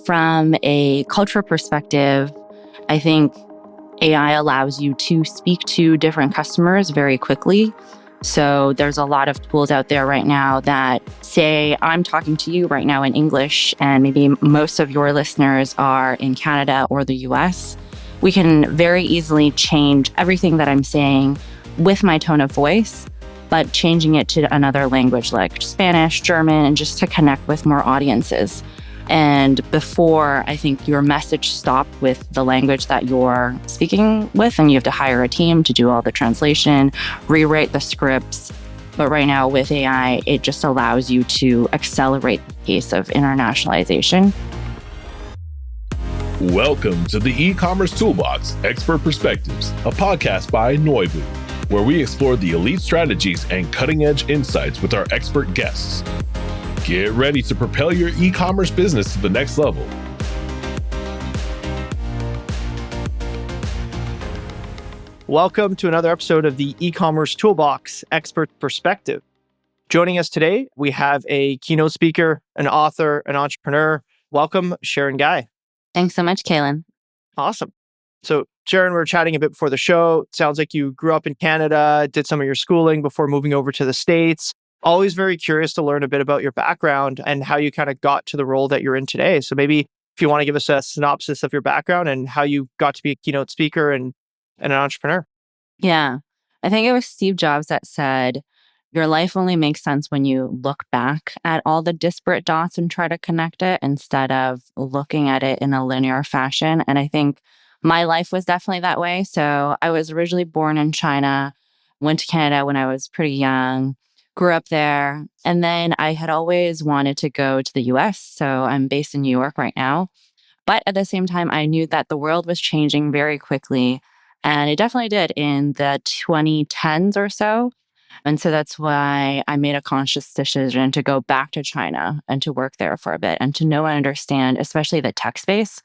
From a culture perspective, I think AI allows you to speak to different customers very quickly. So there's a lot of tools out there right now that say, I'm talking to you right now in English, and maybe most of your listeners are in Canada or the US. We can very easily change everything that I'm saying with my tone of voice, but changing it to another language like Spanish, German, and just to connect with more audiences. And before, I think your message stopped with the language that you're speaking with, and you have to hire a team to do all the translation, rewrite the scripts. But right now with AI, it just allows you to accelerate the pace of internationalization. Welcome to the Ecommerce Toolbox Expert Perspectives, a podcast by Noibu, where we explore the elite strategies and cutting-edge insights with our expert guests. Get ready to propel your e-commerce business to the next level. Welcome to another episode of the Ecommerce Toolbox Expert Perspective. Joining us today, we have a keynote speaker, an author, an entrepreneur. Welcome, Sharon Gai. Thanks so much, Kailin. Awesome. So, Sharon, we were chatting a bit before the show. It sounds like you grew up in Canada, did some of your schooling before moving over to the States. Always very curious to learn a bit about your background and how you kind of got to the role that you're in today. So maybe if you want to give us a synopsis of your background and how you got to be a keynote speaker and an entrepreneur. Yeah, I think it was Steve Jobs that said, your life only makes sense when you look back at all the disparate dots and try to connect it instead of looking at it in a linear fashion. And I think my life was definitely that way. So I was originally born in China, went to Canada when I was pretty young, grew up there. And then I had always wanted to go to the US. So I'm based in New York right now. But at the same time, I knew that the world was changing very quickly. And it definitely did in the 2010s or so. And so that's why I made a conscious decision to go back to China and to work there for a bit and to know and understand, especially the tech space.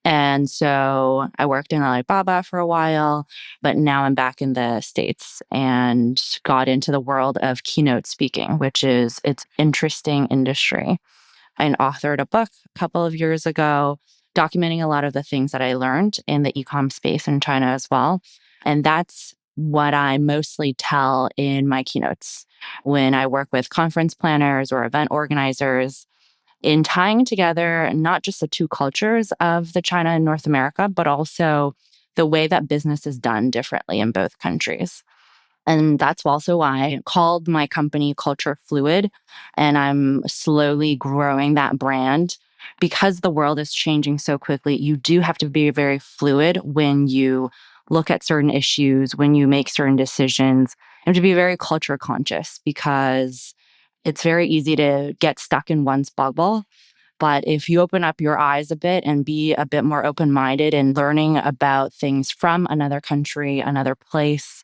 And so I worked in Alibaba for a while, but now I'm back in the States and got into the world of keynote speaking, which is it's interesting industry. I authored a book a couple of years ago, documenting a lot of the things that I learned in the e-com space in China as well. And that's what I mostly tell in my keynotes when I work with conference planners or event organizers in tying together not just the two cultures of the China and North America, but also the way that business is done differently in both countries. And that's also why I called my company Culture Fluid. And I'm slowly growing that brand because the world is changing so quickly. You do have to be very fluid when you look at certain issues, when you make certain decisions, and to be very culture conscious because it's very easy to get stuck in one's bubble. But if you open up your eyes a bit and be a bit more open-minded and learning about things from another country, another place,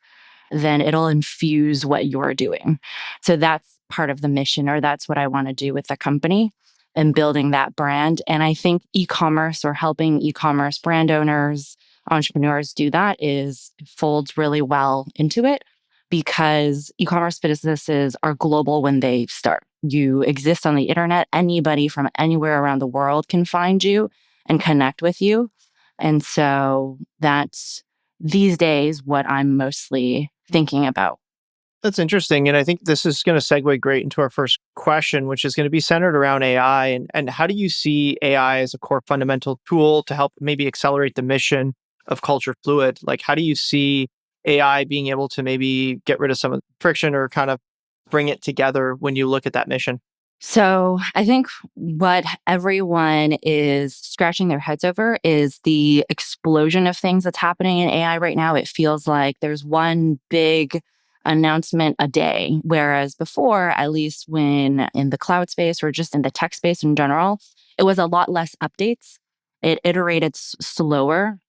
then it'll infuse what you're doing. So that's part of the mission, or that's what I want to do with the company and building that brand. And I think e-commerce or helping e-commerce brand owners, entrepreneurs do that folds really well into it because e-commerce businesses are global when they start. You exist on the internet. Anybody from anywhere around the world can find you and connect with you. And so that's these days what I'm mostly thinking about. That's interesting. And I think this is going to segue great into our first question, which is going to be centered around AI. And how do you see AI as a core fundamental tool to help maybe accelerate the mission of Culture Fluid? Like, how do you see AI being able to maybe get rid of some of the friction or kind of bring it together when you look at that mission? So I think what everyone is scratching their heads over is the explosion of things that's happening in AI right now. It feels like there's one big announcement a day, whereas before, at least when in the cloud space or just in the tech space in general, it was a lot less updates. It iterated slower.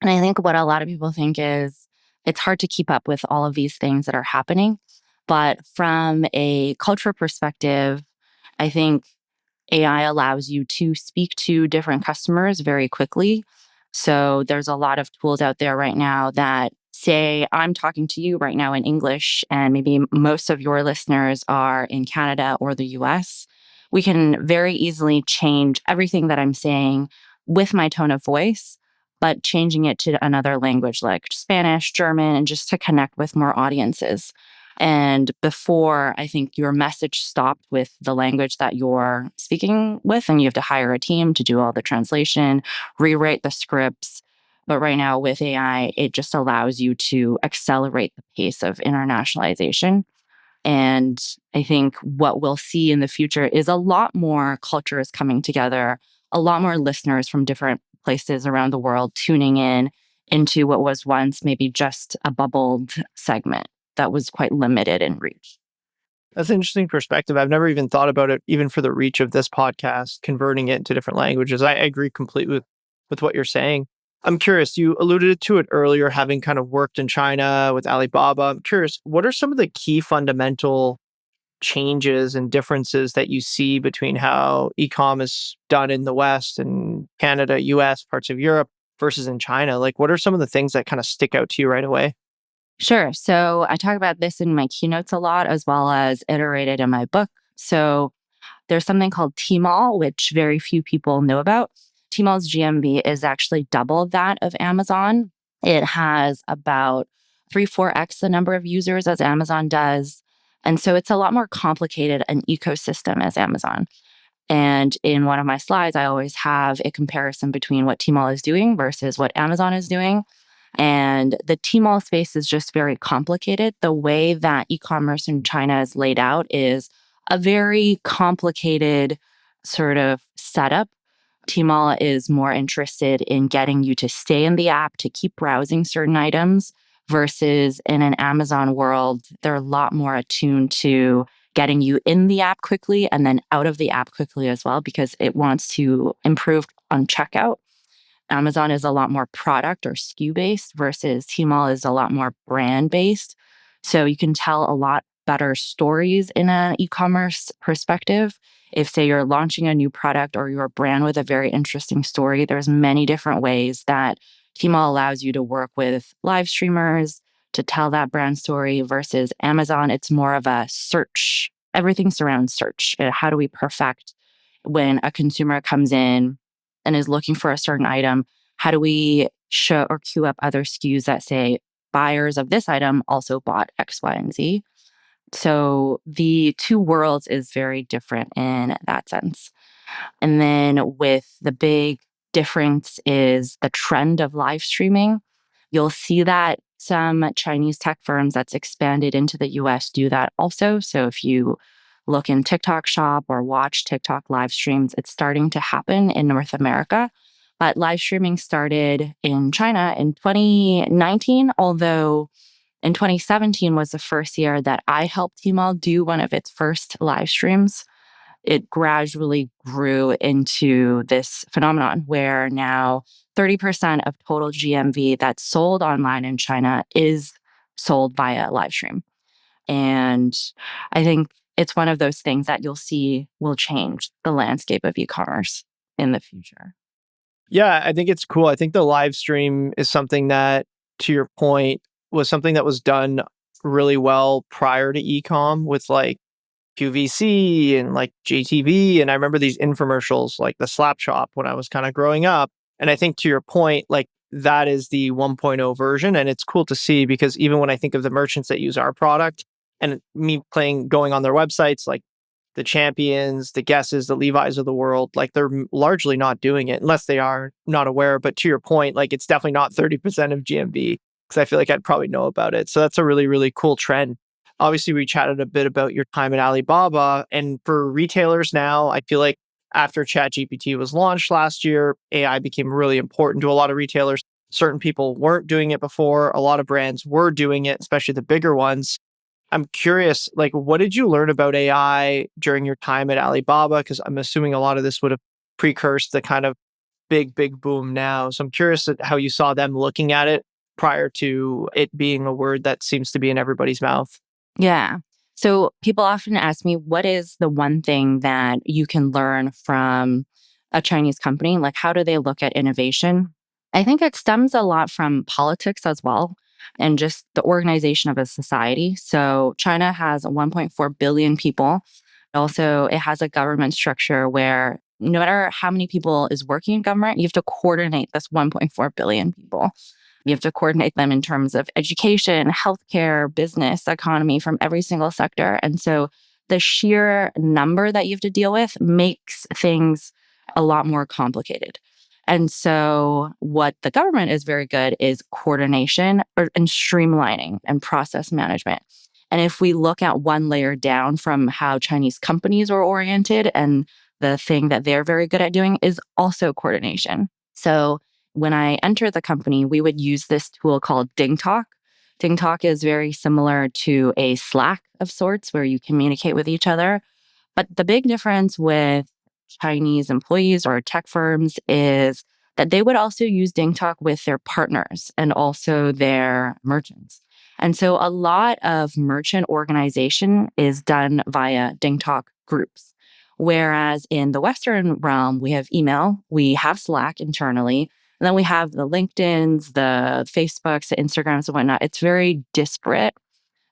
And I think what a lot of people think is it's hard to keep up with all of these things that are happening. But from a culture perspective, I think AI allows you to speak to different customers very quickly. So there's a lot of tools out there right now that say, I'm talking to you right now in English, and maybe most of your listeners are in Canada or the US. we can very easily change everything that I'm saying with my tone of voice, but changing it to another language like Spanish, German, and just to connect with more audiences. And before, I think your message stopped with the language that you're speaking with, and you have to hire a team to do all the translation, rewrite the scripts. But right now with AI, it just allows you to accelerate the pace of internationalization. And I think what we'll see in the future is a lot more cultures coming together, a lot more listeners from different places around the world tuning in into what was once maybe just a bubbled segment that was quite limited in reach. That's an interesting perspective. I've never even thought about it, even for the reach of this podcast, converting it into different languages. I agree completely with what you're saying. I'm curious, you alluded to it earlier, having kind of worked in China with Alibaba. I'm curious, what are some of the key fundamental changes and differences that you see between how e-com is done in the West and Canada, US, parts of Europe versus in China? Like, what are some of the things that kind of stick out to you right away? Sure. So I talk about this in my keynotes a lot, as well as iterated in my book. So there's something called Tmall, which very few people know about. Tmall's GMV is actually double that of Amazon. It has about 4x the number of users as Amazon does. And so it's a lot more complicated an ecosystem as Amazon. And in one of my slides, I always have a comparison between what Tmall is doing versus what Amazon is doing. And the Tmall space is just very complicated. The way that e-commerce in China is laid out is a very complicated sort of setup. Tmall is more interested in getting you to stay in the app, to keep browsing certain items, versus in an Amazon world, they're a lot more attuned to getting you in the app quickly and then out of the app quickly as well, because it wants to improve on checkout. Amazon is a lot more product or SKU based versus Tmall is a lot more brand based. So you can tell a lot better stories in an e-commerce perspective. If say you're launching a new product or your brand with a very interesting story, there's many different ways that Tmall allows you to work with live streamers to tell that brand story versus Amazon. It's more of a search. Everything surrounds search. How do we perfect when a consumer comes in and is looking for a certain item, how do we show or queue up other SKUs that say buyers of this item also bought X, Y, and Z? So the two worlds is very different in that sense. And then with the big difference is the trend of live streaming. You'll see that some Chinese tech firms that's expanded into the US do that also. So if you look in TikTok shop or watch TikTok live streams, it's starting to happen in North America. But live streaming started in China in 2019, although in 2017 was the first year that I helped Tmall do one of its first live streams. It gradually grew into this phenomenon where now 30% of total GMV that's sold online in China is sold via live stream. And I think it's one of those things that you'll see will change the landscape of e-commerce in the future. Yeah, I think it's cool. I think the live stream is something that, to your point, was something that was done really well prior to ecom with like QVC and like JTV. And I remember these infomercials like the Slap Shop when I was kind of growing up. And I think to your point, like that is the 1.0 version. And it's cool to see because even when I think of the merchants that use our product and me going on their websites, like the Champions, the Guesses, the Levi's of the world, like they're largely not doing it unless they are not aware. But to your point, like it's definitely not 30% of GMV because I feel like I'd probably know about it. So that's a really, really cool trend. Obviously, we chatted a bit about your time at Alibaba. And for retailers now, I feel like after ChatGPT was launched last year, AI became really important to a lot of retailers. Certain people weren't doing it before. A lot of brands were doing it, especially the bigger ones. I'm curious, like, what did you learn about AI during your time at Alibaba? Because I'm assuming a lot of this would have precursed the kind of big, big boom now. So I'm curious at how you saw them looking at it prior to it being a word that seems to be in everybody's mouth. Yeah. So people often ask me, what is the one thing that you can learn from a Chinese company? Like, how do they look at innovation? I think it stems a lot from politics as well and just the organization of a society. So China has 1.4 billion people. Also, it has a government structure where no matter how many people is working in government, you have to coordinate this 1.4 billion people. You have to coordinate them in terms of education, healthcare, business, economy from every single sector. And so the sheer number that you have to deal with makes things a lot more complicated. And so what the government is very good is coordination and streamlining and process management. And if we look at one layer down from how Chinese companies are oriented, and the thing that they're very good at doing is also coordination. So when I entered the company, we would use this tool called DingTalk. DingTalk is very similar to a Slack of sorts where you communicate with each other. But the big difference with Chinese employees or tech firms is that they would also use DingTalk with their partners and also their merchants. And so a lot of merchant organization is done via DingTalk groups. Whereas in the Western realm, we have email, we have Slack internally, and then we have the LinkedIns, the Facebooks, the Instagrams, and whatnot. It's very disparate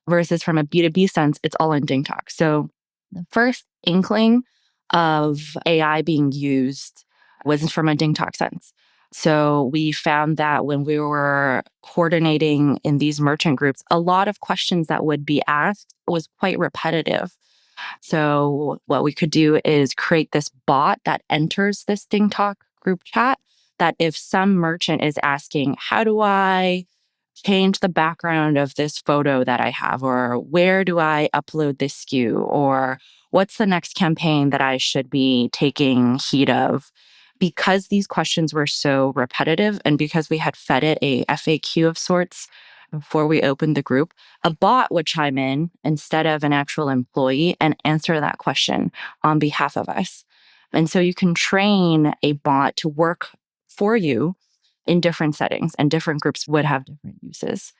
versus from a B2B sense, it's all in DingTalk. So the first inkling of AI being used was from a DingTalk sense. So we found that when we were coordinating in these merchant groups, a lot of questions that would be asked was quite repetitive. So what we could do is create this bot that enters this DingTalk group chat that if some merchant is asking, how do I change the background of this photo that I have? Or where do I upload this SKU? Or what's the next campaign that I should be taking heed of? Because these questions were so repetitive and because we had fed it a FAQ of sorts before we opened the group, a bot would chime in instead of an actual employee and answer that question on behalf of us. And so you can train a bot to work for you in different settings, and different groups would have different uses.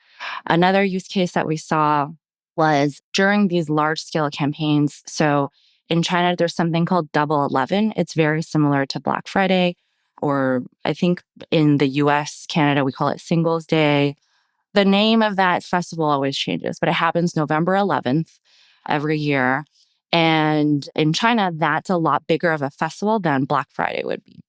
Another use case that we saw was during these large scale campaigns. So in China, there's something called Double 11. It's very similar to Black Friday, or I think in the US, Canada, we call it Singles Day. The name of that festival always changes, but it happens November 11th every year. And in China, that's a lot bigger of a festival than Black Friday would be.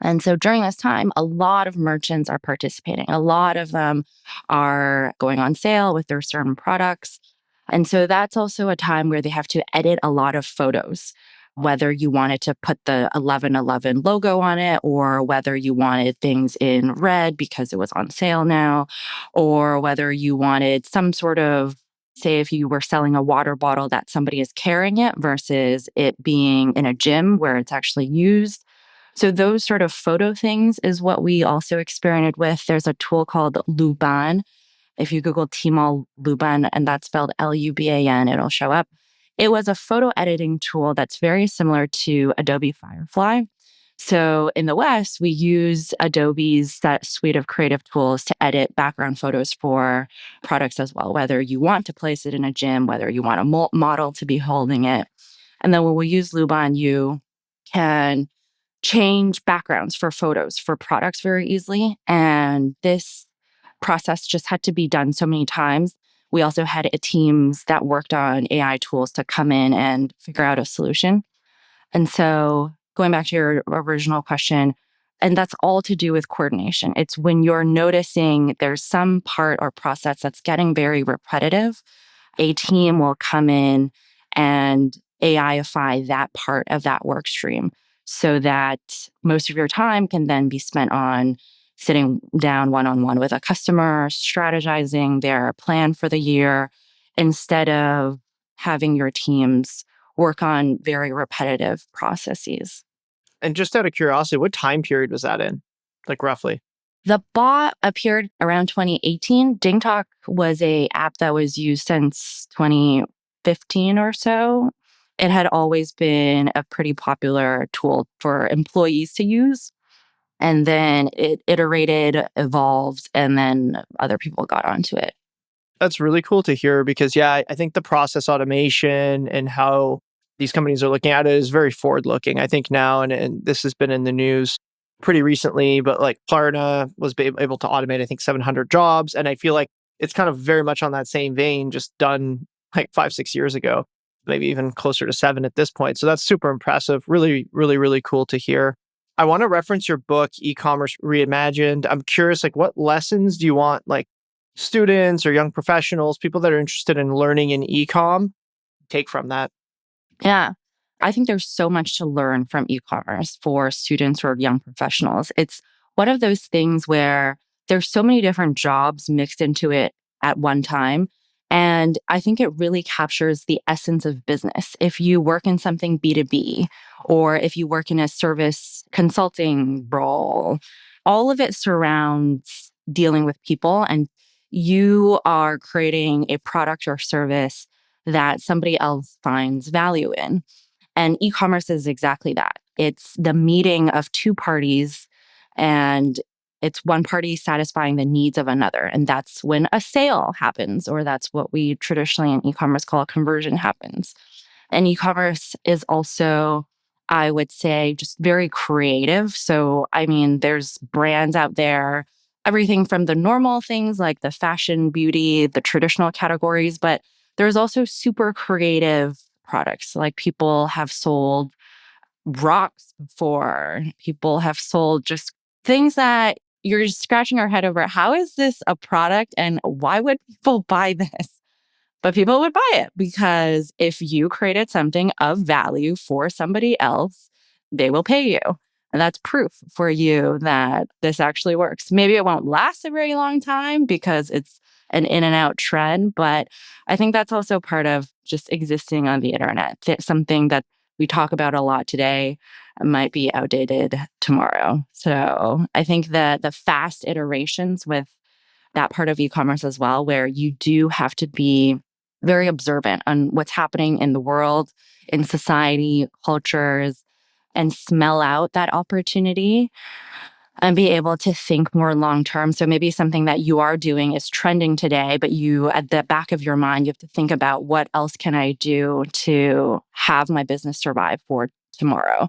And so during this time, a lot of merchants are participating. A lot of them are going on sale with their certain products. And so that's also a time where they have to edit a lot of photos, whether you wanted to put the 1111 logo on it, or whether you wanted things in red because it was on sale now, or whether you wanted some sort of, say, if you were selling a water bottle that somebody is carrying it versus it being in a gym where it's actually used. So those sort of photo things is what we also experimented with. There's a tool called Luban. If you Google Tmall Luban, and that's spelled Luban, it'll show up. It was a photo editing tool that's very similar to Adobe Firefly. So in the West, we use Adobe's that suite of creative tools to edit background photos for products as well, whether you want to place it in a gym, whether you want a model to be holding it. And then when we use Luban, you can change backgrounds for photos for products very easily. And this process just had to be done so many times. We also had teams that worked on AI tools to come in and figure out a solution. And so going back to your original question, and that's all to do with coordination. It's when you're noticing there's some part or process that's getting very repetitive, a team will come in and AIify that part of that work stream so that most of your time can then be spent on sitting down one-on-one with a customer, strategizing their plan for the year, instead of having your teams work on very repetitive processes. And just out of curiosity, what time period was that in? Like roughly? The bot appeared around 2018. DingTalk was a app that was used since 2015 or so. It had always been a pretty popular tool for employees to use. And then it iterated, evolved, and then other people got onto it. That's really cool to hear because, yeah, I think the process automation and how these companies are looking at it is very forward looking. I think now, and this has been in the news pretty recently, but like Klarna was able to automate, I think, 700 jobs. And I feel like it's kind of very much on that same vein, just done like 5, 6 years ago. maybe even closer to 7 at this point. So that's super impressive. Really, really, really cool to hear. I want to reference your book, E-commerce Reimagined. I'm curious, like, what lessons do you want, like, students or young professionals, people that are interested in learning in e-com, take from that? Yeah. I think there's so much to learn from e-commerce for students or young professionals. It's one of those things where there's so many different jobs mixed into it at one time. And I think it really captures the essence of business. If you work in something B2B, or if you work in a service consulting role, all of it surrounds dealing with people, and you are creating a product or service that somebody else finds value in. And e-commerce is exactly that. It's the meeting of two parties, and it's one party satisfying the needs of another. And that's when a sale happens, or that's what we traditionally in e-commerce call a conversion happens. And e-commerce is also, I would say, just very creative. So, I mean, there's brands out there, everything from the normal things like the fashion, beauty, the traditional categories, but there's also super creative products. Like people have sold rocks before, people have sold just things that you're just scratching your head over. How is this a product and why would people buy this? But people would buy it because if you created something of value for somebody else, they will pay you. And that's proof for you that this actually works. Maybe it won't last a very long time because it's an in and out trend, but I think that's also part of just existing on the internet. Something that we talk about a lot today might be outdated tomorrow. So I think that the fast iterations with that part of e-commerce as well, where you do have to be very observant on what's happening in the world, in society, cultures, and smell out that opportunity and be able to think more long term. So maybe something that you are doing is trending today, but you, at the back of your mind, you have to think about what else can I do to have my business survive for tomorrow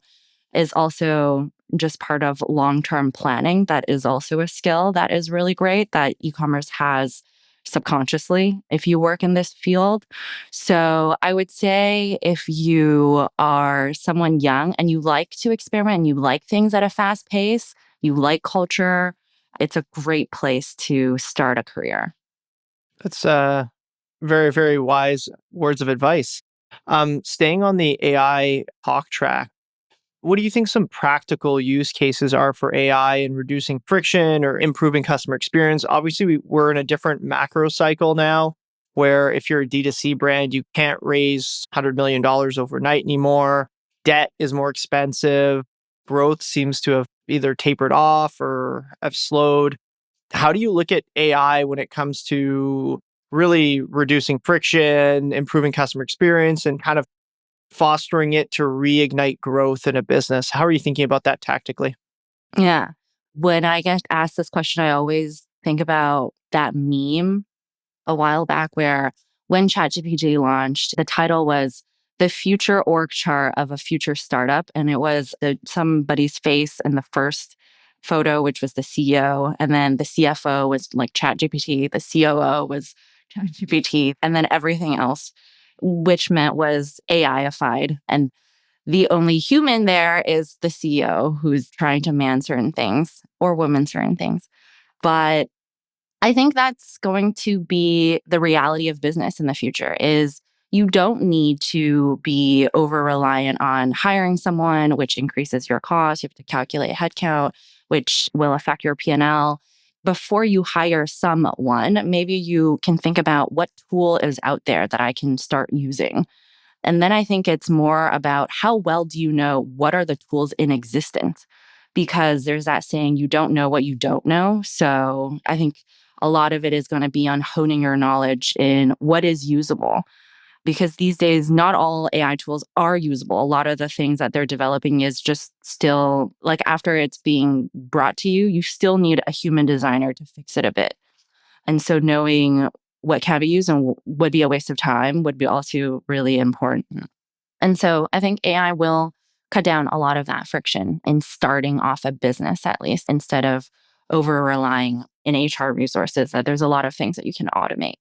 is also just part of long-term planning. That is also a skill that is really great that e-commerce has subconsciously if you work in this field. So I would say if you are someone young and you like to experiment and you like things at a fast pace, you like culture, it's a great place to start a career. That's very, very wise words of advice. Staying on the AI talk track, what do you think some practical use cases are for AI in reducing friction or improving customer experience? Obviously, we're in a different macro cycle now where if you're a D2C brand, you can't raise $100 million overnight anymore. Debt is more expensive. Growth seems to have either tapered off or have slowed. How do you look at AI when it comes to really reducing friction, improving customer experience, and kind of fostering it to reignite growth in a business? How are you thinking about that tactically? Yeah. When I get asked this question, I always think about that meme a while back where when ChatGPT launched, the title was The Future Org Chart of a Future Startup. And it was somebody's face in the first photo, which was the CEO. And then the CFO was like ChatGPT. The COO was ChatGPT. And then everything else, which meant was AI-ified. And the only human there is the CEO who's trying to man certain things or woman certain things. But I think that's going to be the reality of business in the future is you don't need to be over reliant on hiring someone, which increases your cost. You have to calculate headcount, which will affect your P&L. Before you hire someone, maybe you can think about what tool is out there that I can start using. And then I think it's more about how well do you know what are the tools in existence? Because there's that saying, you don't know what you don't know. So I think a lot of it is going to be on honing your knowledge in what is usable. Because these days, not all AI tools are usable. A lot of the things that they're developing is just still like after it's being brought to you, you still need a human designer to fix it a bit. And so knowing what can be used and would be a waste of time would be also really important. And so I think AI will cut down a lot of that friction in starting off a business, at least, instead of over relying in HR resources, that there's a lot of things that you can automate.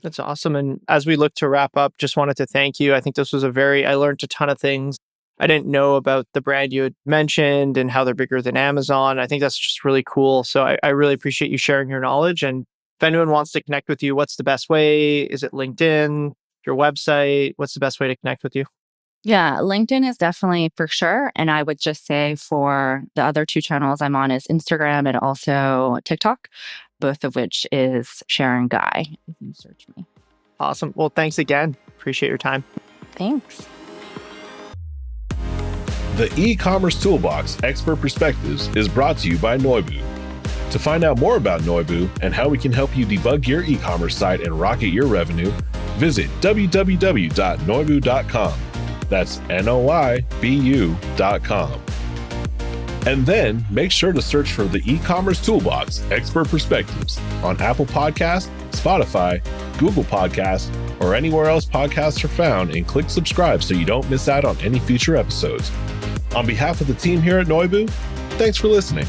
That's awesome. And as we look to wrap up, just wanted to thank you. I think this was I learned a ton of things I didn't know about the brand you had mentioned and how they're bigger than Amazon. I think that's just really cool. So I really appreciate you sharing your knowledge. And if anyone wants to connect with you, what's the best way? Is it LinkedIn, your website? What's the best way to connect with you? Yeah, LinkedIn is definitely for sure. And I would just say for the other two channels I'm on is Instagram and also TikTok, both of which is Sharon Gai, if you search me. Awesome. Well, thanks again. Appreciate your time. Thanks. The E-commerce Toolbox Expert Perspectives is brought to you by Noibu. To find out more about Noibu and how we can help you debug your e-commerce site and rocket your revenue, visit www.noibu.com. That's Noibu.com. And then make sure to search for the E-commerce Toolbox Expert Perspectives on Apple Podcasts, Spotify, Google Podcasts, or anywhere else podcasts are found, and click subscribe so you don't miss out on any future episodes. On behalf of the team here at Noibu, thanks for listening.